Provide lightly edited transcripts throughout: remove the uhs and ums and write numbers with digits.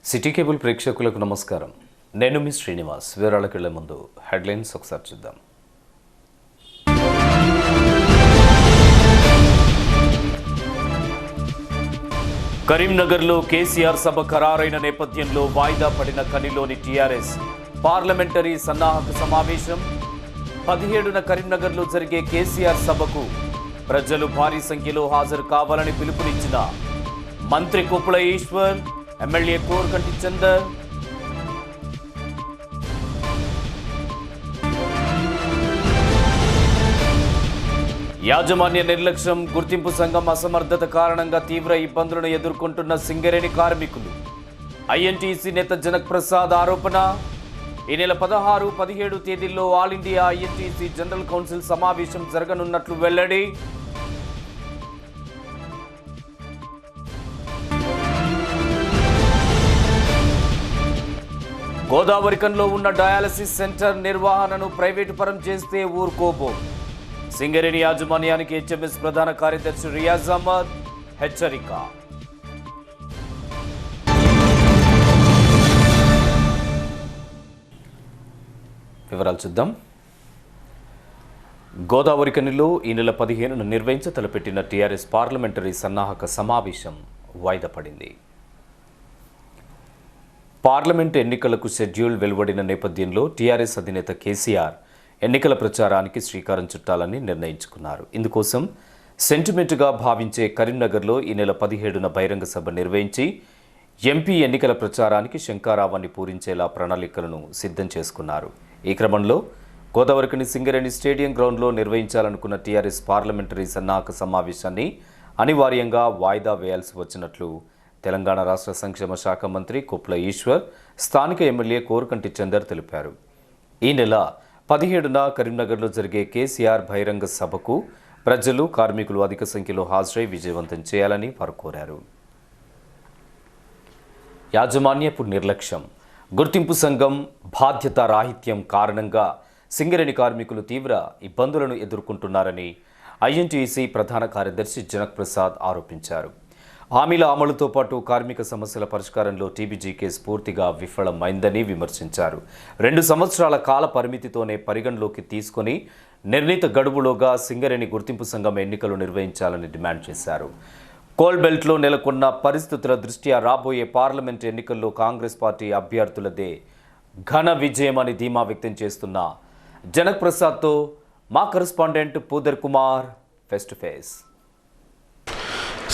City cable ప్రేక్షకులకు నమస్కారం. నేను మీ శ్రీనివాస్. వివరాలకు వెళ్లే ముందు హెడ్లైన్స్ ఒకసారి చూద్దాం. కరీంనగర్లో కేసీఆర్ సభ ఖరారైన నేపథ్యంలో వాయిదా పడిన కనిలోని టీఆర్ఎస్ పార్లమెంటరీ సన్నాహక సమావేశం. 17న కరీంనగర్లో జరిగే కేసీఆర్ సభకు ప్రజలు భారీ సంఖ్యలో హాజరు కావాలని పిలుపునిచ్చిన మంత్రి కొప్పుల ఈశ్వర్, ఎమ్మెల్యే కోరకంటి చందర్. యాజమాన్య నిర్లక్ష్యం, గుర్తింపు సంఘం అసమర్థత కారణంగా తీవ్ర ఇబ్బందులను ఎదుర్కొంటున్న సింగరేణి కార్మికులు. ఐఎన్టీసీ నేత జనక్ ప్రసాద్ ఆరోపణ. ఈ నెల 16, 17 తేదీల్లో all India INTUC general council సమావేశం జరగనున్నట్లు వెల్లడి. గోదావరికంలో ఉన్న డయాలసిస్ సెంటర్ నిర్వహణను ప్రైవేటు పరం చేస్తే ఊరుకోబో. సింగరేణి యాజమాన్యానికి హెచ్ఎంఎస్ ప్రధాన కార్యదర్శి రియాజ్ అహ్మద్ హెచ్చరిక. వివరాలు చూద్దాం. గోదావరికనిలో ఈ నెల 15న నిర్వహించ తలపెట్టిన టీఆర్ఎస్ పార్లమెంటరీ సన్నాహక సమావేశం వాయిదా పడింది. పార్లమెంటు ఎన్నికలకు షెడ్యూల్ వెలువడిన నేపథ్యంలో టీఆర్ఎస్ అధినేత కేసీఆర్ ఎన్నికల ప్రచారానికి శ్రీకారం చుట్టాలని నిర్ణయించుకున్నారు. ఇందుకోసం సెంటిమెంట్గా భావించే కరీంనగర్లో ఈ నెల 17న బహిరంగ సభ నిర్వహించి ఎంపీ ఎన్నికల ప్రచారానికి శంఖారావాన్ని పూరించేలా ప్రణాళికలను సిద్ధం చేసుకున్నారు. ఈ క్రమంలో గోదావరికని సింగరేణి స్టేడియం గ్రౌండ్లో నిర్వహించాలనుకున్న టీఆర్ఎస్ పార్లమెంటరీ సన్నాహక సమావేశాన్ని అనివార్యంగా వాయిదా వేయాల్సి వచ్చినట్లు తెలంగాణ రాష్ట్ర సంక్షేమ శాఖ మంత్రి కొప్పుల ఈశ్వర్, స్థానిక ఎమ్మెల్యే కోరకంటి చందర్ తెలిపారు. ఈ నెల 17న కరీంనగర్లో జరిగే కేసీఆర్ బహిరంగ సభకు ప్రజలు, కార్మికులు అధిక సంఖ్యలో హాజరై విజయవంతం చేయాలని వారు కోరారు. యాజమాన్యపు నిర్లక్ష్యం, గుర్తింపు సంఘం బాధ్యత రాహిత్యం కారణంగా సింగరేణి కార్మికులు తీవ్ర ఇబ్బందులను ఎదుర్కొంటున్నారని ఐఎన్టీసీ ప్రధాన కార్యదర్శి జనక్ ప్రసాద్ ఆరోపించారు. హామీల అమలుతో పాటు కార్మిక సమస్యల పరిష్కారంలో టీబీజీకే పూర్తిగా విఫలమైందని విమర్శించారు. 2 సంవత్సరాల కాల పరిమితితోనే పరిగణలోకి తీసుకుని నిర్ణీత గడువులోగా సింగరేణి గుర్తింపు సంఘం ఎన్నికలు నిర్వహించాలని డిమాండ్ చేశారు. కోల్ బెల్ట్లో నెలకొన్న పరిస్థితుల దృష్ట్యా రాబోయే పార్లమెంట్ ఎన్నికల్లో కాంగ్రెస్ పార్టీ అభ్యర్థులదే ఘన విజయమని ధీమా వ్యక్తం చేస్తున్న జనక్ ప్రసాద్తో మా correspondent Poodar Kumar face to face.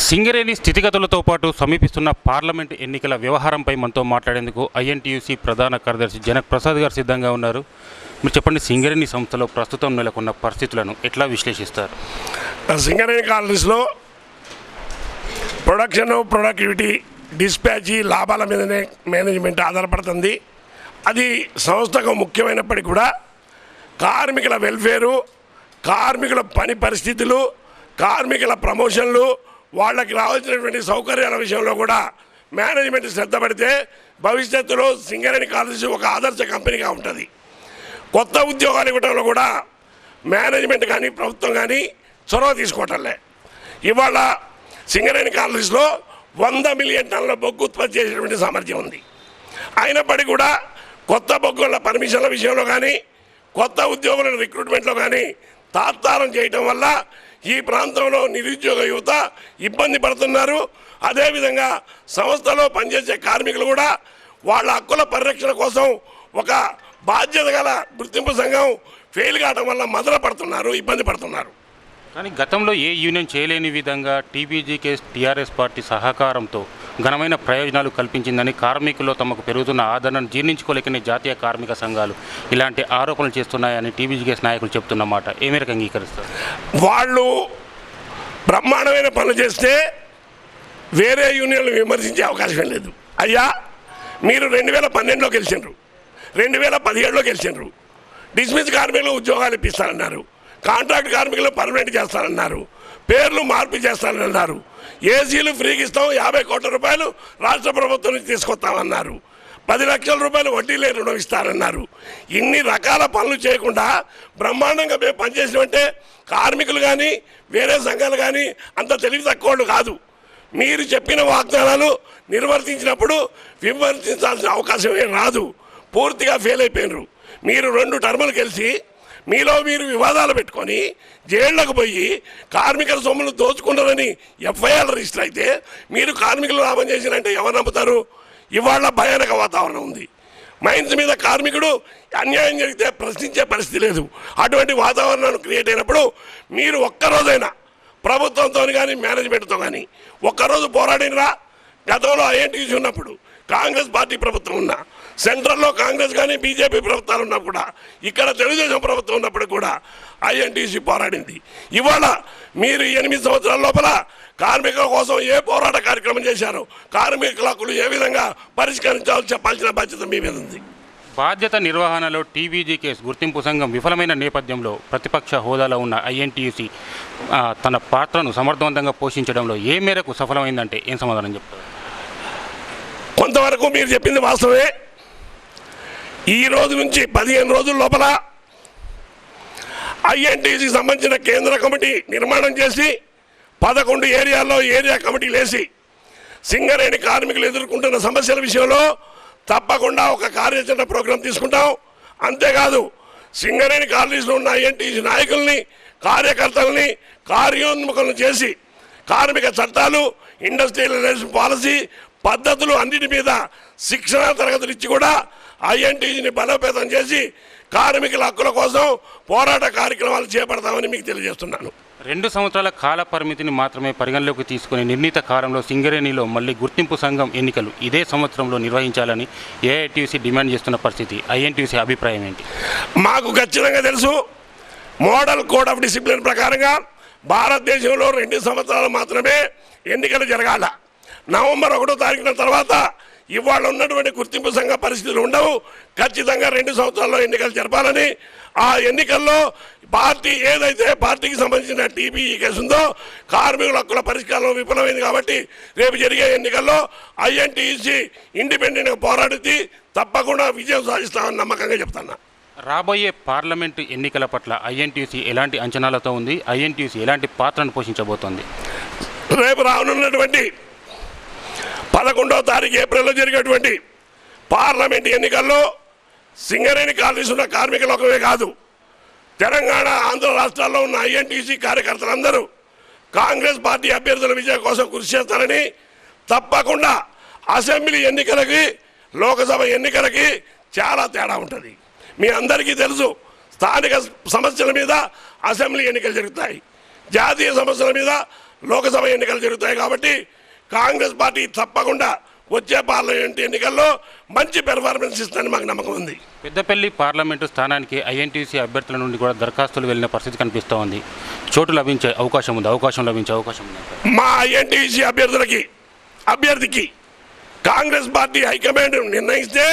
Singareni స్థితిగతులతో పాటు సమీపిస్తున్న పార్లమెంట్ ఎన్నికల వ్యవహారంపై మనతో మాట్లాడేందుకు ఐఎన్టీయూసీ ప్రధాన కార్యదర్శి జనక్ ప్రసాద్ గారు సిద్ధంగా ఉన్నారు. మీరు చెప్పండి, సింగరేణి సంస్థలో ప్రస్తుతం నెలకొన్న పరిస్థితులను ఎట్లా విశ్లేషిస్తారు? సింగరేణి కాలనీస్లో ప్రొడక్టివిటీ, డిస్పాచ్, లాభాల మీదనే మేనేజ్మెంట్ ఆధారపడుతుంది. అది సంస్థకు ముఖ్యమైనప్పటికీ కూడా కార్మికుల వెల్ఫేరు, కార్మికుల పని పరిస్థితులు, కార్మికుల ప్రమోషన్లు, వాళ్ళకి రావాల్సినటువంటి సౌకర్యాల విషయంలో కూడా మేనేజ్మెంట్ శ్రద్ధ పడితే భవిష్యత్తులో సింగరేణి కాలేజీ ఒక ఆదర్శ కంపెనీగా ఉంటుంది. కొత్త ఉద్యోగాలు ఇవ్వడంలో కూడా మేనేజ్మెంట్ కానీ ప్రభుత్వం కానీ చొరవ తీసుకోవటంలే. ఇవాళ సింగరేణి కాలేజీలో 100 మిలియన్ టన్నుల బొగ్గు ఉత్పత్తి చేసేటువంటి సామర్థ్యం ఉంది. అయినప్పటికీ కూడా కొత్త బొగ్గుల పర్మిషన్ల విషయంలో కానీ, కొత్త ఉద్యోగుల రిక్రూట్మెంట్లో కానీ తాత్సారం చేయటం వల్ల ఈ ప్రాంతంలో నిరుద్యోగ యువత ఇబ్బంది పడుతున్నారు. అదేవిధంగా సంస్థలో పనిచేసే కార్మికులు కూడా వాళ్ళ హక్కుల పరిరక్షణ కోసం ఒక బాధ్యత గల గుర్తింపు సంఘం ఫెయిల్ కావడం వల్ల మదన పడుతున్నారు, ఇబ్బంది పడుతున్నారు. కానీ గతంలో ఏ యూనియన్ చేయలేని విధంగా టీబీజీకే టీఆర్ఎస్ పార్టీ సహకారంతో ఘనమైన ప్రయోజనాలు కల్పించిందని, కార్మికుల్లో తమకు పెరుగుతున్న ఆదరణను జీర్ణించుకోలేకనే జాతీయ కార్మిక సంఘాలు ఇలాంటి ఆరోపణలు చేస్తున్నాయని టీబీజీకేఎస్ నాయకులు చెప్తున్న మాట ఏ మేరకు అంగీకరిస్తారు? వాళ్ళు బ్రహ్మాండమైన పనులు చేస్తే వేరే యూనియన్లు విమర్శించే అవకాశం లేదు. అయ్యా, మీరు 2012లో గెలిచినారు, 2017లో గెలిచినారు. డిస్మిస్ కార్మికులు ఉద్యోగాలు ఇప్పిస్తారన్నారు, కాంట్రాక్ట్ కార్మికులు పర్మనెంట్ చేస్తారన్నారు, పేర్లు మార్పు చేస్తారన్నారు, ఏసీలు ఫ్రీకి ఇస్తాం, 50 కోట్ల రూపాయలు రాష్ట్ర ప్రభుత్వం నుంచి తీసుకొస్తామన్నారు, 10 లక్షల రూపాయలు వడ్డీ లేని రుణం ఇస్తారన్నారు. ఇన్ని రకాల పనులు చేయకుండా బ్రహ్మాండంగా మేము పనిచేసినామంటే కార్మికులు కానీ వేరే సంఘాలు కానీ అంత తెలివి తక్కువ కాదు. మీరు చెప్పిన వాగ్దానాలు నిర్వర్తించినప్పుడు విమర్శించాల్సిన అవకాశమే రాదు. పూర్తిగా ఫెయిల్ అయిపోయినారు. మీరు 2 టర్ములు కలిసి మీలో మీరు వివాదాలు పెట్టుకొని జైళ్లకు పోయి కార్మికుల సొమ్ములు దోచుకున్నారని ఎఫ్ఐఆర్ రిజిస్టర్ అయితే మీరు కార్మికులు లాభం చేసినంటే ఎవరు నమ్ముతారు? ఇవాళ భయానక వాతావరణం ఉంది. మైన్స్ మీద కార్మికుడు అన్యాయం జరిగితే ప్రశ్నించే పరిస్థితి లేదు. అటువంటి వాతావరణాన్ని క్రియేట్ అయినప్పుడు మీరు ఒక్కరోజైనా ప్రభుత్వంతో కానీ మేనేజ్మెంట్తో కానీ ఒక్కరోజు పోరాడినరా? గతంలో ఐఎన్టీసీ ఉన్నప్పుడు కాంగ్రెస్ పార్టీ ప్రభుత్వం ఉన్నా, సెంట్రల్లో కాంగ్రెస్ కానీ బీజేపీ ప్రభుత్వాలు ఉన్నా కూడా, ఇక్కడ తెలుగుదేశం ప్రభుత్వం ఉన్నప్పుడు కూడా ఐఎన్టీసీ పోరాడింది. ఇవాళ మీరు 8 సంవత్సరాల లోపల కార్మికుల కోసం ఏ పోరాట కార్యక్రమం చేశారో, కార్మికుల హక్కులు ఏ విధంగా పరిష్కరించాలో చెప్పాల్సిన బాధ్యత మీ మీద ఉంది. బాధ్యత నిర్వహణలో టీబీజీకేఎస్ గుర్తింపు సంఘం విఫలమైన నేపథ్యంలో ప్రతిపక్ష హోదాలో ఉన్న ఐఎన్టీయూసీ తన పాత్రను సమర్థవంతంగా పోషించడంలో ఏ మేరకు సఫలమైందంటే ఏం సమాధానం చెప్తారు? కొంతవరకు మీరు చెప్పింది వాస్తవమే. ఈ రోజు నుంచి 15 రోజుల లోపల ఐఎన్టీయూసీకి సంబంధించిన కేంద్ర కమిటీ నిర్మాణం చేసి 11 ఏరియాల్లో ఏరియా కమిటీలు వేసి సింగరేణి కార్మికులు ఎదుర్కొంటున్న సమస్యల విషయంలో తప్పకుండా ఒక కార్యాచరణ ప్రోగ్రాం తీసుకుంటాం. అంతేకాదు సింగరేణి కాలనీస్లో ఉన్న ఐఎన్టీసీ నాయకుల్ని, కార్యకర్తల్ని కార్యోన్ముఖులను చేసి కార్మిక చట్టాలు, ఇండస్ట్రియల్ రిలేషన్ పాలసీ పద్ధతులు అన్నిటి మీద శిక్షణ తరగతులు ఇచ్చి కూడా ఐఎన్టీసీని బలోపేతం చేసి కార్మికుల హక్కుల కోసం పోరాట కార్యక్రమాలు చేపడతామని మీకు తెలియజేస్తున్నాను. 2 సంవత్సరాల కాల పరిమితిని మాత్రమే పరిగణలోకి తీసుకుని నిర్ణీత కాలంలో సింగరేణిలో మళ్ళీ గుర్తింపు సంఘం ఎన్నికలు ఇదే సంవత్సరంలో నిర్వహించాలని ఏఐటీయూసీ డిమాండ్ చేస్తున్న పరిస్థితి. ఐఎన్టీయూసీ అభిప్రాయం ఏంటి? మాకు ఖచ్చితంగా తెలుసు. మోడల్ కోడ్ ఆఫ్ డిసిప్లిన్ ప్రకారంగా భారతదేశంలో 2 సంవత్సరాలు మాత్రమే ఎన్నికలు జరగాల. నవంబర్ 1వ తారీఖున తర్వాత ఇవాళ ఉన్నటువంటి గుర్తింపు సంఘ పరిస్థితులు ఉండవు. ఖచ్చితంగా 2 సంవత్సరాల్లో ఎన్నికలు జరపాలని, ఆ ఎన్నికల్లో పార్టీ ఏదైతే పార్టీకి సంబంధించిన టీబీఈ కేసు ఉందో కార్మికుల హక్కుల పరిష్కారం విఫలమైంది కాబట్టి రేపు జరిగే ఎన్నికల్లో ఐఎన్టీయూసీ ఇండిపెండెంట్గా పోరాడి తప్పకుండా విజయం సాధిస్తామని నమ్మకంగా చెప్తున్నా. రాబోయే పార్లమెంటు ఎన్నికల పట్ల ఐఎన్టీయూసీ ఎలాంటి అంచనాలతో ఉంది? ఐఎన్టీయూసీ ఎలాంటి పాత్రను పోషించబోతోంది? రేపు రానున్నటువంటి 11వ తారీఖు ఏప్రిల్లో జరిగేటువంటి పార్లమెంట్ ఎన్నికల్లో సింగరేణి కాలనీస్ ఉన్న కార్మికులకే కాదు, తెలంగాణ, ఆంధ్ర రాష్ట్రాల్లో ఉన్న ఐఎన్టీసీ కార్యకర్తలందరూ కాంగ్రెస్ పార్టీ అభ్యర్థుల విజయం కోసం కృషి చేస్తారని, తప్పకుండా అసెంబ్లీ ఎన్నికలకి లోక్సభ ఎన్నికలకి చాలా తేడా ఉంటుంది. మీ అందరికీ తెలుసు, స్థానిక సమస్యల మీద అసెంబ్లీ ఎన్నికలు జరుగుతాయి, జాతీయ సమస్యల మీద లోక్సభ ఎన్నికలు జరుగుతాయి. కాబట్టి కాంగ్రెస్ పార్టీ తప్పకుండా వచ్చే పార్లమెంట్ ఎన్నికల్లో మంచి పెర్ఫార్మెన్స్ ఇస్తుందని మాకు నమ్మకం ఉంది. పెద్దపల్లి పార్లమెంటు స్థానానికి ఐఎన్టీయూసీ అభ్యర్థుల నుండి కూడా దరఖాస్తులు వెళ్ళిన పరిస్థితి కనిపిస్తూ ఉంది. చోటు లభించే అవకాశం ఉంది, లభించే అవకాశం ఉంది. మా ఐఎన్టీయూసీ అభ్యర్థికి కాంగ్రెస్ పార్టీ హైకమాండ్ నిర్ణయిస్తే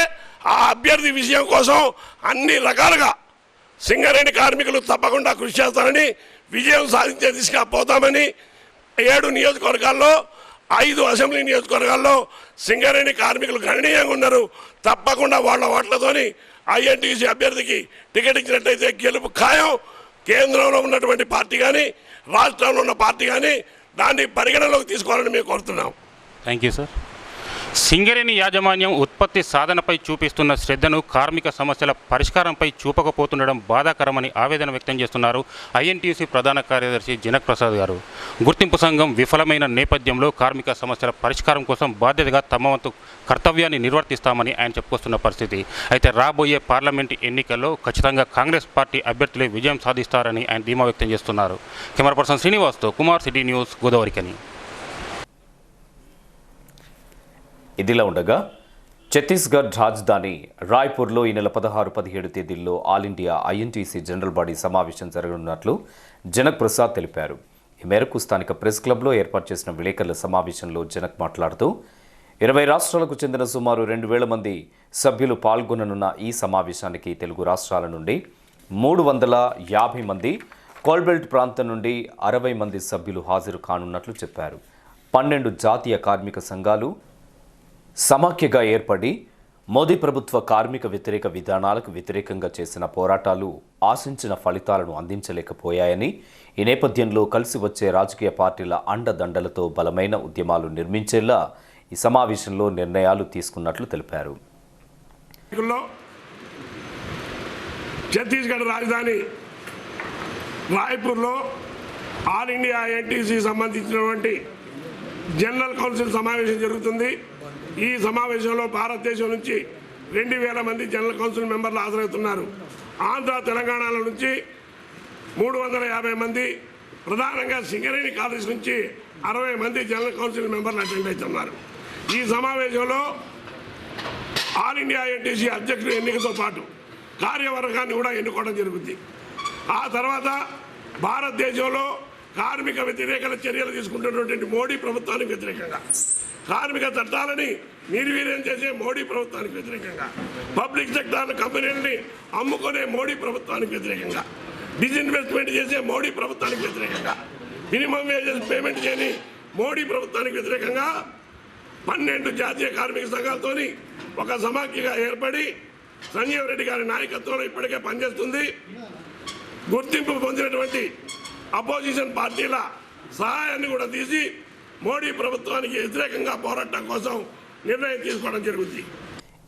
ఆ అభ్యర్థి విషయం కోసం అన్ని రకాలుగా సింగరేణి కార్మికులు తప్పకుండా కృషి చేస్తారని, విజయం సాధించే దిశగా పోతామని 7 నియోజకవర్గాల్లో 5 అసెంబ్లీ నియోజకవర్గాల్లో సింగరేణి కార్మికులు గణనీయంగా ఉన్నారు. తప్పకుండా వాళ్ళ ఓట్లతోని ఐఎన్టీయూసీ అభ్యర్థికి టికెట్ ఇచ్చినట్టయితే గెలుపు ఖాయం. కేంద్రంలో ఉన్నటువంటి పార్టీ కానీ రాష్ట్రంలో ఉన్న పార్టీ కానీ దాన్ని పరిగణలోకి తీసుకోవాలని మేము కోరుతున్నాం. Thank you sir. సింగరేణి యాజమాన్యం ఉత్పత్తి సాధనపై చూపిస్తున్న శ్రద్ధను కార్మిక సమస్యల పరిష్కారంపై చూపకపోతుండడం బాధాకరమని ఆవేదన వ్యక్తం చేస్తున్నారు ఐఎన్టీయూసీ ప్రధాన కార్యదర్శి జనక్ ప్రసాద్ గారు. గుర్తింపు సంఘం విఫలమైన నేపథ్యంలో కార్మిక సమస్యల పరిష్కారం కోసం బాధ్యతగా తమ వంతు కర్తవ్యాన్ని నిర్వర్తిస్తామని ఆయన చెప్పుకొస్తున్న పరిస్థితి. అయితే రాబోయే పార్లమెంటు ఎన్నికల్లో ఖచ్చితంగా కాంగ్రెస్ పార్టీ అభ్యర్థులే విజయం సాధిస్తారని ఆయన ధీమా వ్యక్తం చేస్తున్నారు. కెమెరా పర్సన్ శ్రీనివాస్తో కుమార్, సిటీ న్యూస్, గోదావరికని. ఇదిలా ఉండగా ఛత్తీస్గఢ్ రాజధాని రాయ్పూర్లో ఈ నెల 16-17 తేదీల్లో all India INTUC general body సమావేశం జరగనున్నట్లు జనక్ ప్రసాద్ తెలిపారు. ఈ మేరకు స్థానిక ప్రెస్ క్లబ్లో ఏర్పాటు చేసిన విలేకరుల సమావేశంలో జనక్ మాట్లాడుతూ 20 రాష్ట్రాలకు చెందిన సుమారు 2,000 మంది సభ్యులు పాల్గొననున్న ఈ సమావేశానికి తెలుగు రాష్ట్రాల నుండి 350 మంది, కోల్బెల్ట్ ప్రాంతం నుండి 60 మంది సభ్యులు హాజరు కానున్నట్లు చెప్పారు. 12 జాతీయ కార్మిక సంఘాలు సమాఖ్యగా ఏర్పడి మోదీ ప్రభుత్వ కార్మిక వ్యతిరేక విధానాలకు వ్యతిరేకంగా చేసిన పోరాటాలు ఆశించిన ఫలితాలను అందించలేకపోయాయని, ఈ నేపథ్యంలో కలిసి వచ్చే రాజకీయ పార్టీల అండదండలతో బలమైన ఉద్యమాలు నిర్మించేలా ఈ సమావేశంలో నిర్ణయాలు తీసుకున్నట్లు తెలిపారు. ఛత్తీస్గఢ్ రాజధాని రాయ్పూర్లో ఆల్ ఇండియా ఐఎన్టీసీ సంబంధించినటువంటి జనరల్ కౌన్సిల్ సమావేశం జరుగుతుంది. ఈ సమావేశంలో భారతదేశం నుంచి 2,000 మంది జనరల్ కౌన్సిల్ మెంబర్లు హాజరవుతున్నారు. ఆంధ్ర తెలంగాణల నుంచి 350 మంది, ప్రధానంగా సింగరేణి కాలేజ్ నుంచి 60 మంది జనరల్ కౌన్సిల్ మెంబర్లు అటెండ్ అవుతున్నారు. ఈ సమావేశంలో ఆల్ ఇండియా ఐఎన్టీసీ అధ్యక్షుడు ఎన్నికతో పాటు కార్యవర్గాన్ని కూడా ఎన్నుకోవడం జరుగుతుంది. ఆ తర్వాత భారతదేశంలో కార్మిక వ్యతిరేక చర్యలు తీసుకుంటున్నటువంటి మోడీ ప్రభుత్వానికి వ్యతిరేకంగా, కార్మిక చట్టాలని నిర్వీర్యం చేసే మోడీ ప్రభుత్వానికి వ్యతిరేకంగా, పబ్లిక్ సెక్టార్ కంపెనీలని అమ్ముకునే మోడీ ప్రభుత్వానికి వ్యతిరేకంగా, డిజిన్వెస్ట్మెంట్ చేసే మోడీ ప్రభుత్వానికి వ్యతిరేకంగా, మినిమం వేజెస్ పేమెంట్ చేయని మోడీ ప్రభుత్వానికి వ్యతిరేకంగా 12 జాతీయ కార్మిక సంఘాలతో ఒక సమాఖ్యగా ఏర్పడి సంజీవ్ రెడ్డి గారి నాయకత్వంలో ఇప్పటికే పనిచేస్తుంది. గుర్తింపు పొందినటువంటి అపోజిషన్ పార్టీల సహాయాన్ని కూడా తీసి మోడీ ప్రభుత్వానికి వ్యతిరేకంగా పోరాటం కోసం నిర్ణయం తీసుకోవడం జరుగుతుంది.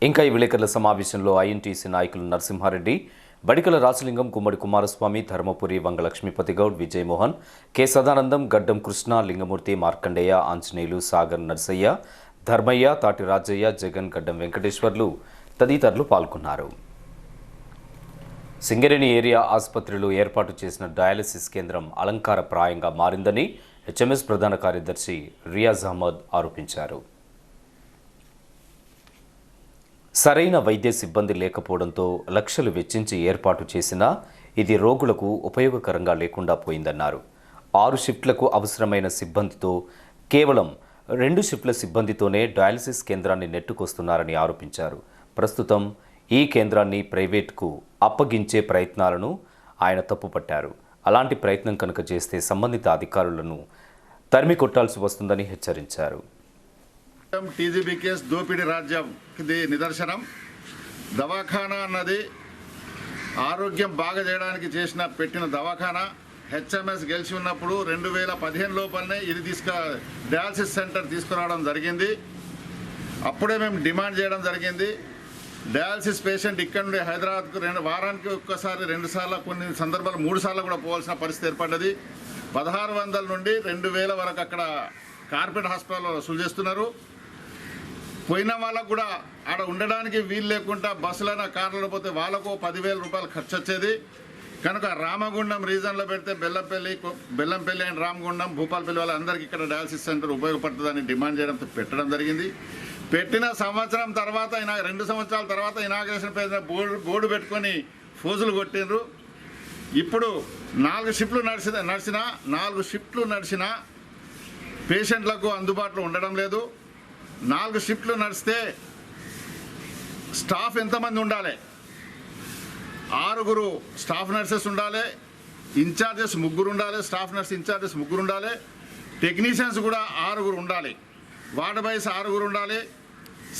ఇంకా ఈ విలేకరుల సమావేశంలో ఐఎన్టీసీ నాయకులు నరసింహారెడ్డి, బడికల రాజలింగం, కుమ్మడి కుమారస్వామి, ధర్మపురి, వంగ లక్ష్మీపతి గౌడ్, విజయమోహన్, కె సదానందం, గడ్డం కృష్ణ, లింగమూర్తి, మార్కండేయ, ఆంజనేయులు, సాగర్ నర్సయ్య, ధర్మయ్య, తాటి రాజయ్య, జగన్, గడ్డం వెంకటేశ్వర్లు తదితరులు పాల్గొన్నారు. సింగరేణి ఏరియా ఆసుపత్రిలో ఏర్పాటు చేసిన డయాలసిస్ కేంద్రం అలంకారప్రాయంగా మారిందని హెచ్ఎంఎస్ ప్రధాన కార్యదర్శి రియాజ్ అహ్మద్ ఆరోపించారు. సరైన వైద్య సిబ్బంది లేకపోవడంతో లక్షలు వెచ్చించి ఏర్పాటు చేసినా ఇది రోగులకు ఉపయోగకరంగా లేకుండా పోయిందన్నారు. 6 షిఫ్ట్లకు అవసరమైన సిబ్బందితో కేవలం 2 షిఫ్ట్ల సిబ్బందితోనే డయాలసిస్ కేంద్రాన్ని నెట్టుకొస్తున్నారని ఆరోపించారు. ప్రస్తుతం ఈ కేంద్రాన్ని ప్రైవేట్కు అప్పగించే ప్రయత్నాలను ఆయన తప్పుపట్టారు. అలాంటి ప్రయత్నం కనుక చేస్తే సంబంధిత అధికారులను తరిమి కొట్టాల్సి వస్తుందని హెచ్చరించారు. టీజీబీ కేసు దోపిడీ రాజ్యంకి నిదర్శనం. దవాఖానా అన్నది ఆరోగ్యం బాగా చేయడానికి పెట్టిన దవాఖానా. హెచ్ఎంఎస్ గెలిచి ఉన్నప్పుడు 2015 లోపలనే ఇది డయాలసిస్ సెంటర్ తీసుకురావడం జరిగింది. అప్పుడే మేము డిమాండ్ చేయడం జరిగింది. డయాలసిస్ పేషెంట్ ఇక్కడ నుండి హైదరాబాద్కు వారానికి ఒక్కసారి 2 సార్లు, కొన్ని సందర్భాలు 3 సార్లు కూడా పోవాల్సిన పరిస్థితి ఏర్పడ్డది. 1600 నుండి 2000 వరకు అక్కడ కార్పొరేట్ హాస్పిటల్లో వసూలు చేస్తున్నారు. పోయిన వాళ్ళకు కూడా ఆడ ఉండడానికి వీలు లేకుండా బస్సులైనా కార్లలో పోతే వాళ్ళకు 10,000 రూపాయలు ఖర్చు వచ్చేది. కనుక రామగుండం రీజన్లో పెడితే బెల్లంపల్లి అండ్ రామగుండం, భూపాలపల్లి వాళ్ళందరికీ ఇక్కడ డయాలసిస్ సెంటర్ ఉపయోగపడుతుందని డిమాండ్ చేయడంతో పెట్టడం జరిగింది. పెట్టిన సంవత్సరం తర్వాత 2 సంవత్సరాల తర్వాత ఇనాగ్రేషన్ బోర్డు పెట్టుకొని ఫోజులు కొట్టిండ్రు. ఇప్పుడు 4 షిఫ్ట్లు నడిచిన పేషెంట్లకు అందుబాటులో ఉండడం లేదు. 4 షిఫ్ట్లు నడిస్తే స్టాఫ్ ఎంతమంది ఉండాలి? 6 స్టాఫ్ నర్సెస్ ఉండాలి, ఇన్ఛార్జెస్ 3 ఉండాలి, స్టాఫ్ నర్స్ ఇన్ఛార్జెస్ 3 ఉండాలి, టెక్నీషియన్స్ కూడా 6 ఉండాలి, వార్డ్ బాయ్స్ 6 ఉండాలి,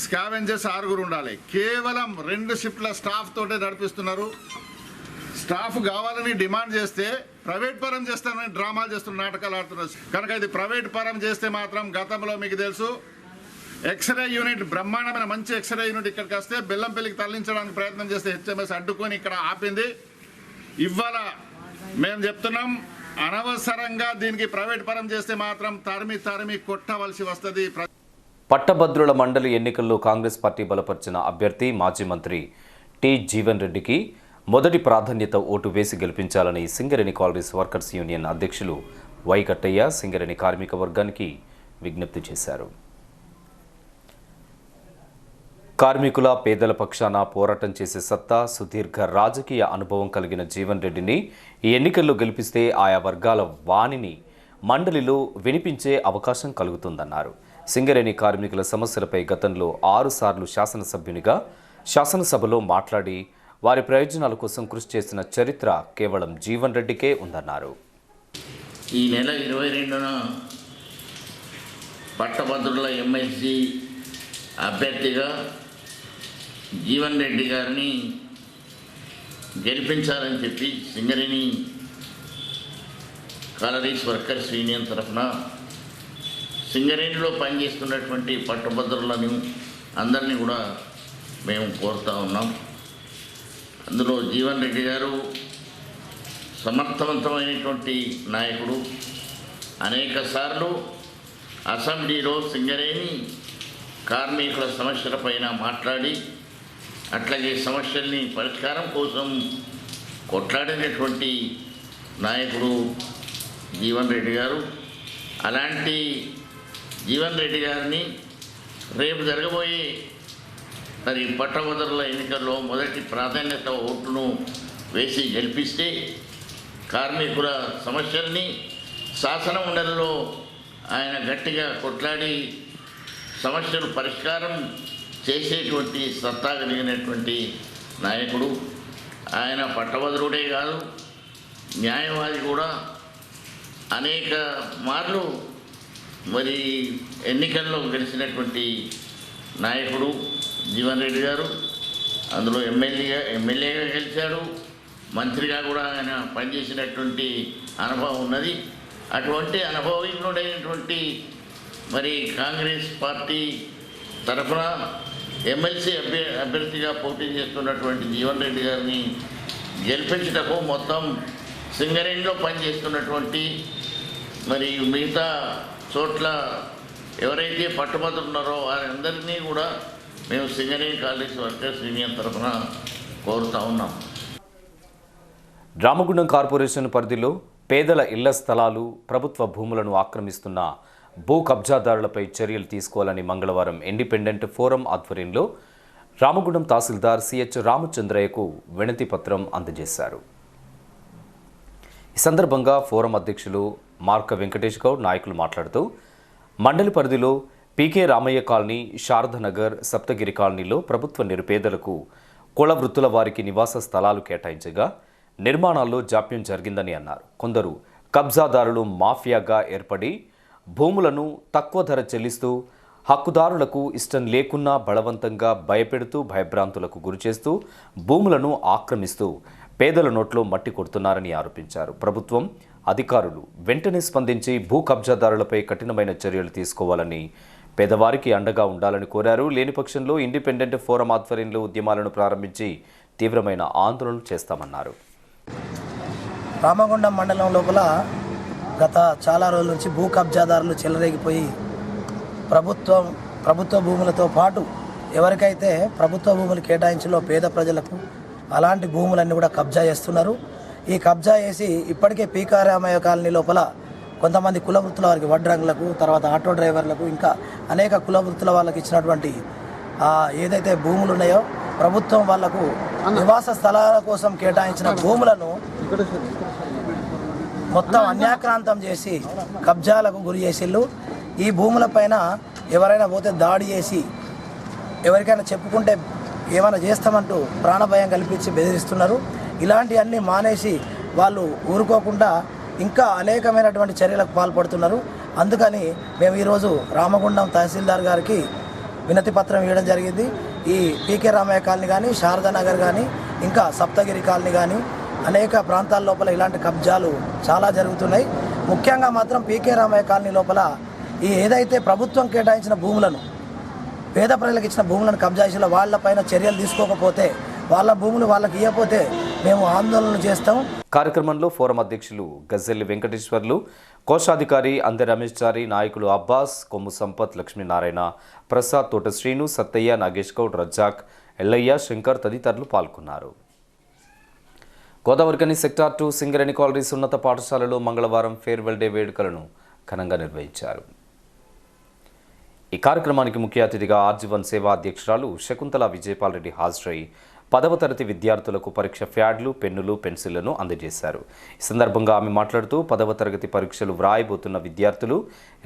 స్కావెంజర్స్ 6 ఉండాలి. కేవలం 2 షిఫ్ట్ల స్టాఫ్ తోటే నడిపిస్తున్నారు. స్టాఫ్ కావాలని డిమాండ్ చేస్తే ప్రైవేట్ పరం చేస్తానని డ్రామాలు చేస్తున్న నాటకాలు ఆడుతున్నారు. కనుక ఇది ప్రైవేట్ పరం చేస్తే మాత్రం గతంలో మీకు తెలుసు ఎక్స్రే యూనిట్, బ్రహ్మాండమైన మంచి ఎక్స్రే యూనిట్ ఇక్కడికి వస్తే బెల్లంపల్లికి తరలించడానికి ప్రయత్నం చేస్తే హెచ్ఎంఎస్ అడ్డుకొని ఇక్కడ ఆపింది. ఇవాళ మేము చెప్తున్నాం, అనవసరంగా దీనికి ప్రైవేట్ పరం చేస్తే మాత్రం తరిమి కొట్టవలసి వస్తుంది. పట్టభద్రుల మండలి ఎన్నికల్లో కాంగ్రెస్ పార్టీ బలపరిచిన అభ్యర్థి మాజీ మంత్రి టి జీవన్ రెడ్డికి మొదటి ప్రాధాన్యత ఓటు వేసి గెలిపించాలని సింగరేణి కాలరీస్ వర్కర్స్ యూనియన్ అధ్యక్షులు వై కట్టయ్య సింగరేణి కార్మిక వర్గానికి విజ్ఞప్తి చేశారు. కార్మికుల పేదల పక్షాన పోరాటం చేసే సత్తా, సుదీర్ఘ రాజకీయ అనుభవం కలిగిన జీవన్ రెడ్డిని ఈ ఎన్నికల్లో గెలిపిస్తే ఆయా వర్గాల వాణిని మండలిలో వినిపించే అవకాశం కలుగుతుందన్నారు. సింగరేణి కార్మికుల సమస్యలపై గతంలో 6 సార్లు శాసనసభ్యునిగా శాసనసభలో మాట్లాడి వారి ప్రయోజనాల కోసం కృషి చేసిన చరిత్ర కేవలం జీవన్ రెడ్డికే ఉందన్నారు. ఈ నెల 22న పట్టభద్రుల ఎమ్మెల్సీ అభ్యర్థిగా జీవన్ రెడ్డి గారిని గెలిపించాలని చెప్పి సింగరేణి కాలరీస్ వర్కర్స్ యూనియన్ తరఫున సింగరేణిలో పనిచేస్తున్నటువంటి పట్టభద్రులను అందరినీ కూడా మేము కోరుతూ ఉన్నాం. అందులో జీవన్ రెడ్డి గారు సమర్థవంతమైనటువంటి నాయకుడు. అనేక సార్లు అసెంబ్లీలో సింగరేణి కార్మికుల సమస్యలపైన మాట్లాడి అట్లాగే సమస్యల్ని పరిష్కారం కోసం కొట్లాడినటువంటి నాయకుడు జీవన్ రెడ్డి గారు. అలాంటి జీవన్ రెడ్డి గారిని రేపు జరగబోయే మరి పట్టభద్రుల ఎన్నికల్లో మొదటి ప్రాధాన్యత ఓట్లను వేసి గెలిపిస్తే కార్మికుల సమస్యల్ని శాసన మండలిలో ఆయన గట్టిగా కొట్లాడి సమస్యలు పరిష్కారం చేసేటువంటి సత్తా కలిగినటువంటి నాయకుడు. ఆయన పట్టభద్రుడే కాదు, న్యాయవాది కూడా. అనేక మార్లు మరి ఎన్నికల్లో గెలిచినటువంటి నాయకుడు జీవన్ రెడ్డి గారు. అందులో ఎమ్మెల్యేగా గెలిచాడు, మంత్రిగా కూడా ఆయన పనిచేసినటువంటి అనుభవం ఉన్నది. అటువంటి అనుభవజ్ఞుడైనటువంటి మరి కాంగ్రెస్ పార్టీ తరఫున ఎమ్మెల్సీ అభ్యర్థిగా పోటీ చేస్తున్నటువంటి జీవన్ రెడ్డి గారిని గెలిపించటకు మొత్తం సింగరేణిలో పనిచేస్తున్నటువంటి మరి మిగతా చోట్ల ఎవరైతే పట్టుబడులు ఉన్నారో వారందరినీ కూడా మేము సింగరేణి కాలేజ్ వర్కర్స్ యూనియన్ తరఫున కోరుతూ ఉన్నాం. రామగుండం కార్పొరేషన్ పరిధిలో పేదల ఇళ్ల స్థలాలు, ప్రభుత్వ భూములను ఆక్రమిస్తున్న భూ కబ్జాదారులపై చర్యలు తీసుకోవాలని మంగళవారం ఇండిపెండెంట్ ఫోరం ఆధ్వర్యంలో రామగుండం తహసీల్దార్ సిహెచ్ రామచంద్రయ్యకు వినతి పత్రం అందజేశారు. ఈ సందర్భంగా ఫోరం అధ్యక్షులు మార్క వెంకటేష్ గౌడ్ నాయకులు మాట్లాడుతూ మండలి పరిధిలో పీకే రామయ్య కాలనీ, శారదానగర్, సప్తగిరి కాలనీలో ప్రభుత్వ నిరుపేదలకు కుల వృత్తుల వారికి నివాస స్థలాలు కేటాయించగా నిర్మాణాల్లో జాప్యం జరిగిందని అన్నారు. కొందరు కబ్జాదారులు మాఫియాగా ఏర్పడి భూములను తక్కువ ధర చెల్లిస్తూ హక్కుదారులకు ఇష్టం లేకున్నా బలవంతంగా భయపెడుతూ భయభ్రాంతులకు గురిచేస్తూ భూములను ఆక్రమిస్తూ పేదల నోట్లో మట్టి కొడుతున్నారని ఆరోపించారు. ప్రభుత్వం అధికారులు వెంటనే స్పందించి భూ కబ్జాదారులపై కఠినమైన చర్యలు తీసుకోవాలని, పేదవారికి అండగా ఉండాలని కోరారు. లేని పక్షంలో ఇండిపెండెంట్ ఫోరం ఆధ్వర్యంలో ఉద్యమాలను ప్రారంభించి తీవ్రమైన ఆందోళనలు చేస్తామన్నారు. రామగుండం మండలం లోపల గత చాలా రోజుల నుంచి భూ కబ్జాదారులు చెలరేగిపోయి ప్రభుత్వ భూములతో పాటు ఎవరికైతే ప్రభుత్వ భూములు కేటాయించలో పేద ప్రజలకు అలాంటి భూములన్నీ కూడా కబ్జా చేస్తున్నారు. ఈ కబ్జా చేసి ఇప్పటికే పీకే రామయ్య కాలనీ లోపల కొంతమంది కుల వృత్తుల వారికి, వడ్రంగులకు, తర్వాత ఆటో డ్రైవర్లకు, ఇంకా అనేక కుల వృత్తుల వాళ్ళకి ఇచ్చినటువంటి ఏదైతే భూములు ఉన్నాయో ప్రభుత్వం వాళ్లకు నివాస స్థలాల కోసం కేటాయించిన భూములను మొత్తం అన్యాక్రాంతం చేసి కబ్జాలకు గురి చేసిళ్ళు. ఈ భూములపైన ఎవరైనా పోతే దాడి చేసి ఎవరికైనా చెప్పుకుంటే ఏమైనా చేస్తామంటూ ప్రాణభయం కల్పించి బెదిరిస్తున్నారు. ఇలాంటివన్నీ మానేసి వాళ్ళు ఊరుకోకుండా ఇంకా అనేకమైనటువంటి చర్యలకు పాల్పడుతున్నారు. అందుకని మేము ఈరోజు రామగుండం తహసీల్దార్ గారికి వినతి పత్రం ఇవ్వడం జరిగింది. ఈ పీకే రామయ్య కాలనీ కానీ, శారదానగర్ కానీ, ఇంకా సప్తగిరి కాలనీ కానీ అనేక ప్రాంతాల లోపల ఇలాంటి కబ్జాలు చాలా జరుగుతున్నాయి. ముఖ్యంగా మాత్రం పీకే రామయ్య కాలనీ లోపల ఈ ఏదైతే ప్రభుత్వం కేటాయించిన భూములను, పేద ప్రజలకు ఇచ్చిన భూములను కబ్జా చేసిన వాళ్ళపైన చర్యలు తీసుకోకపోతే, వాళ్ళ భూములు వాళ్ళకి ఇవ్వకపోతే మేము ఆందోళన చేస్తాం. కార్యక్రమంలో ఫోరం అధ్యక్షులు గజ్జెల్లి వెంకటేశ్వర్లు, కోశాధికారి అందె రమేష్ చారి, నాయకులు అబ్బాస్, కొమ్ము సంపత్, లక్ష్మీనారాయణ, ప్రసాద్, తోట శ్రీను, సత్తయ్య, నాగేష్ గౌడ్, రజ్జాక్, ఎల్లయ్య, శంకర్ తదితరులు పాల్గొన్నారు. గోదావరికని సెక్టార్ 2 సింగరేణి కాలరీస్ ఉన్నత పాఠశాలలో మంగళవారం ఫేర్వెల్ డే వేడుకలను ఘనంగా నిర్వహించారు. ఈ కార్యక్రమానికి ముఖ్య అతిథిగా ఆర్జీవన్ సేవా అధ్యక్షురాలు శకుంతల విజయపాల్ రెడ్డి హాజరై 10వ తరగతి విద్యార్థులకు పరీక్ష ప్యాడ్లు, పెన్నులు, పెన్సిళ్లను అందజేశారు. ఈ సందర్భంగా ఆమె మాట్లాడుతూ 10వ తరగతి పరీక్షలు వ్రాయబోతున్న విద్యార్థులు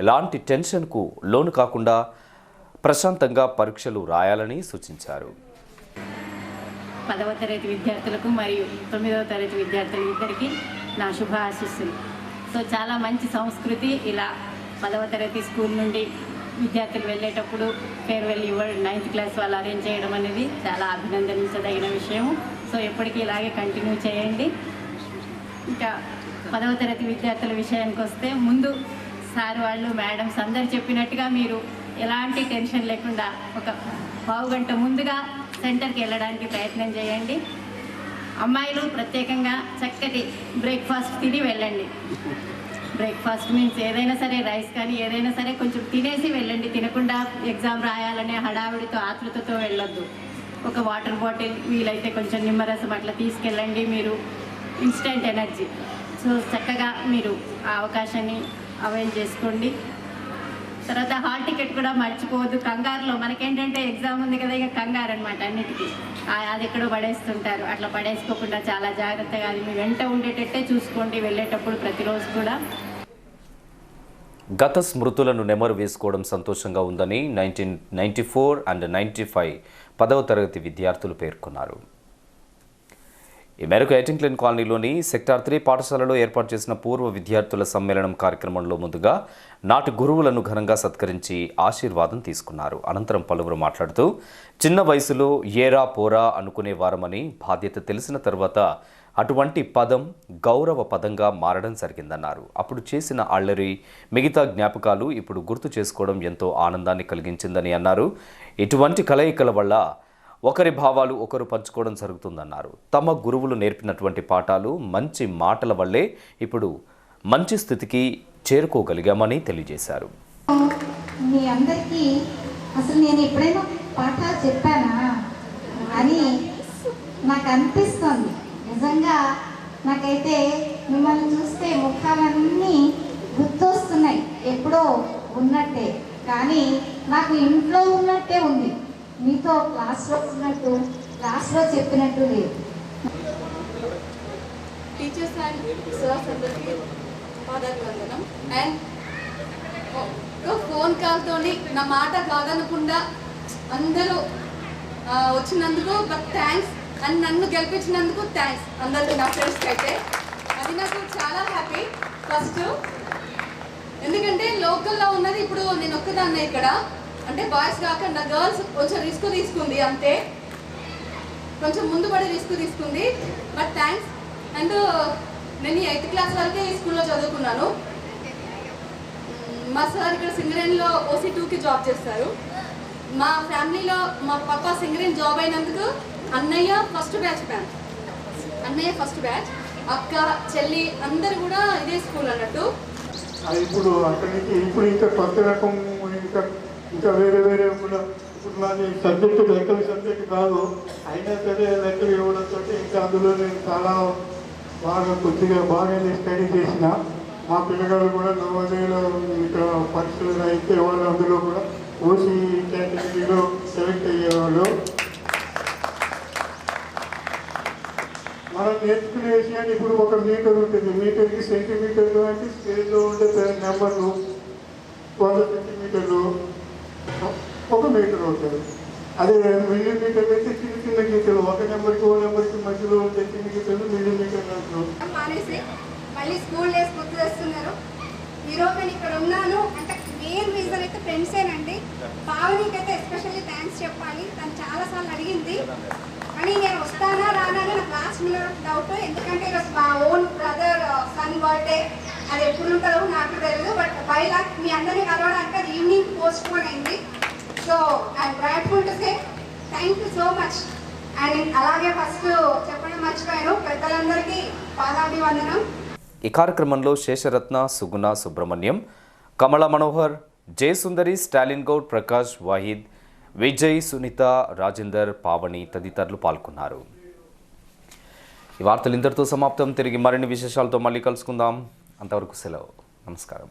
ఎలాంటి టెన్షన్కు లోను కాకుండా ప్రశాంతంగా పరీక్షలు రాయాలని సూచించారు. 10వ తరగతి విద్యార్థులకు మరియు 9వ తరగతి విద్యార్థులందరికీ నా శుభ ఆశీస్సులు. సో చాలా మంచి సంస్కృతి, ఇలా 10వ తరగతి స్కూల్ నుండి విద్యార్థులు వెళ్ళేటప్పుడు ఫేర్వెల్ 9th క్లాస్ వాళ్ళు అరేంజ్ చేయడం అనేది చాలా అభినందించదగిన విషయం. సో ఎప్పటికీ ఇలాగే కంటిన్యూ చేయండి. ఇంకా 10వ తరగతి విద్యార్థుల విషయానికి వస్తే, ముందు సార్ వాళ్ళు, మేడమ్స్ అందరు చెప్పినట్టుగా మీరు ఎలాంటి టెన్షన్ లేకుండా ఒక పావు గంట ముందుగా సెంటర్కి వెళ్ళడానికి ప్రయత్నం చేయండి. అమ్మాయిలు ప్రత్యేకంగా చక్కటి బ్రేక్ఫాస్ట్ తిని వెళ్ళండి. బ్రేక్ఫాస్ట్ మీన్స్ ఏదైనా సరే, రైస్ కానీ ఏదైనా సరే కొంచెం తినేసి వెళ్ళండి. తినకుండా ఎగ్జామ్ రాయాలనే హడావిడితో ఆతృతతో వెళ్ళొద్దు. ఒక వాటర్ బాటిల్, వీలైతే కొంచెం నిమ్మరసం అట్లా తీసుకెళ్ళండి. మీరు ఇన్స్టెంట్ ఎనర్జీ. సో చక్కగా మీరు ఆ అవకాశాన్ని అవైల్ చేసుకోండి. తర్వాత హాల్ టికెట్ కూడా మర్చిపోవద్దు. కంగారులో మనకేంటంటే ఎగ్జామ్ ఉంది కదా, ఇక కంగారు అనమాట అన్నిటికీ. అది ఎక్కడో పడేస్తుంటారు. అట్లా పడేసుకోకుండా చాలా జాగ్రత్తగా అది మీ వెంట ఉండేటట్టే చూసుకోండి వెళ్ళేటప్పుడు ప్రతిరోజు కూడా. గత స్మృతులను నెమరు వేసుకోవడం సంతోషంగా ఉందని 1994 అండ్ 95 10వ తరగతి విద్యార్థులు పేర్కొన్నారు. ఈ మేరకు ఎయిటింగ్లైన్ కాలనీలోని సెక్టార్ 3 పాఠశాలలో ఏర్పాటు చేసిన పూర్వ విద్యార్థుల సమ్మేళనం కార్యక్రమంలో ముందుగా నాటి గురువులను ఘనంగా సత్కరించి ఆశీర్వాదం తీసుకున్నారు. అనంతరం పలువురు మాట్లాడుతూ, చిన్న వయసులో ఏరా పోరా అనుకునేవారమని, బాధ్యత తెలిసిన తర్వాత అటువంటి పదం గౌరవ పదంగా మారడం జరిగిందన్నారు. అప్పుడు చేసిన అల్లరి, మిగతా జ్ఞాపకాలు ఇప్పుడు గుర్తు చేసుకోవడం ఎంతో ఆనందాన్ని కలిగించిందని అన్నారు. ఇటువంటి కలయికల వల్ల ఒకరి భావాలు ఒకరు పంచుకోవడం జరుగుతుందన్నారు. తమ గురువులు నేర్పినటువంటి పాఠాలు, మంచి మాటల వల్లే ఇప్పుడు మంచి స్థితికి చేరుకోగలిగామని తెలియజేశారు. మీ అందరికీ అసలు నేను ఎప్పుడైనా పాఠాలు చెప్పానా అని నాకు అనిపిస్తుంది. నిజంగా నాకైతే మిమ్మల్ని చూస్తే ముఖాలన్నీ గుర్తొస్తున్నాయి, ఎప్పుడో ఉన్నట్టే. కానీ నాకు ఇంట్లో ఉన్నట్టే ఉంది, మీతో క్లాస్లో ఉన్నట్టు, క్లాస్లో చెప్పినట్టు లేదు. టీచర్స్ అండ్ సర్స్ అందరికీ పాదాభివందనం. అండ్ ఫోన్ కాల్తోని నా మాట కాదనకుండా అందరూ వచ్చినందుకు బట్ థ్యాంక్స్, అండ్ నన్ను గెలిపించినందుకు థ్యాంక్స్ అందరికీ, నా ఫ్రెండ్స్కి అయితే. అది నాకు చాలా హ్యాపీ. ఫస్ట్ ఎందుకంటే లోకల్లో ఉన్నది ఇప్పుడు నేను ఒక్కదాన్నే ఇక్కడ, అంటే బాయ్స్ కాకుండా గర్ల్స్ కొంచెం రిస్క్ తీసుకుంది అంతే, కొంచెం ముందు పడి రిస్క్ తీసుకుంది. But thanks. అండ్ నేను 8th క్లాస్ వరకే ఈ స్కూల్లో చదువుకున్నాను. మా సార్ ఇక్కడ సింగరేణిలో OC2కి జాబ్ చేస్తారు. మా ఫ్యామిలీలో మా పాప సింగరేణి జాబ్ అయినందుకు అన్నయ్య ఫస్ట్ బ్యాచ్, అక్క, చెల్లి అందరు కూడా ఇదే స్కూల్ అన్నట్టు. ఇప్పుడు అక్కడి నుంచి ఇప్పుడు ఇంకా కొత్త రకం ఇంకా వేరే కూడా ఇప్పుడు నాది సబ్జెక్టు లెక్కల సబ్జెక్ట్ కాదు, అయినా సరే లెక్కలు ఇవ్వడంతో ఇంకా అందులో నేను చాలా కొద్దిగా బాగా స్టడీ చేసిన. మా పిల్లగాళ్ళు కూడా నవోదయలో ఇక్కడ పరీక్షలు అయితే వాళ్ళు అందులో కూడా OC కేటగిరీలో సెలెక్ట్ అయ్యేవాళ్ళు. మనం నేర్చుకునే విషయాన్ని ఇప్పుడు ఒక మీటర్ ఉంటుంది, మీటర్కి సెంటీమీటర్లు అంటే స్కేల్లో ఉండే నెంబర్లు 100 సెంటీమీటర్లు 1 మీటర్ అవుతుంది. అదే మిల్లీమీటర్లు అయితే చిన్న గీతలు, 1 నెంబర్కి 1 నెంబర్కి మధ్యలో ఉండే చిన్న గీతలు మిల్లీమీటర్లు అంటారు. మానేసి మళ్ళీ స్కూల్ డేస్ గుర్తు చేస్తున్నారు. ఈరోజు నేను ఇక్కడ ఉన్నాను అంటే మెయిన్ రీజన్ అయితే ఫ్రెండ్సేనండి. పావనికి అయితే ఎస్పెషల్లీ థ్యాంక్స్ చెప్పాలి. తను చాలాసార్లు అడిగింది, కానీ నేను వస్తానా రానా అని నాకు లాస్ట్ మినిట్ డౌట్. ఎందుకంటే ఈరోజు మా ఓన్ బ్రదర్ సన్ బర్త్డే, అది ఎప్పుడు ఉంటుందో నాకు తెలియదు. బట్ బైలాక్ మీ అందరినీ కలవడానికి అది ఈవినింగ్ పోస్ట్ పోన్ అయింది. So I'm grateful to say thank you so much. And అలాగే ఫస్ట్ చెప్పడం మర్చిపోయాను, పెద్దలందరికీ పాదాభివందనం. ఈ కార్యక్రమంలో శేషరత్న, సుగుణ, సుబ్రహ్మణ్యం, కమల మనోహర్, జయసుందరి, స్టాలిన్ గౌడ్, ప్రకాష్, వాహిద్, విజయ్, సునీత, రాజేందర్, పావని తదితరులు పాల్గొన్నారు. ఈ వార్తలు ఇంతటితో సమాప్తం. తిరిగి మరిన్ని విశేషాలతో మళ్ళీ కలుసుకుందాం. అంతవరకు సెలవు. నమస్కారం.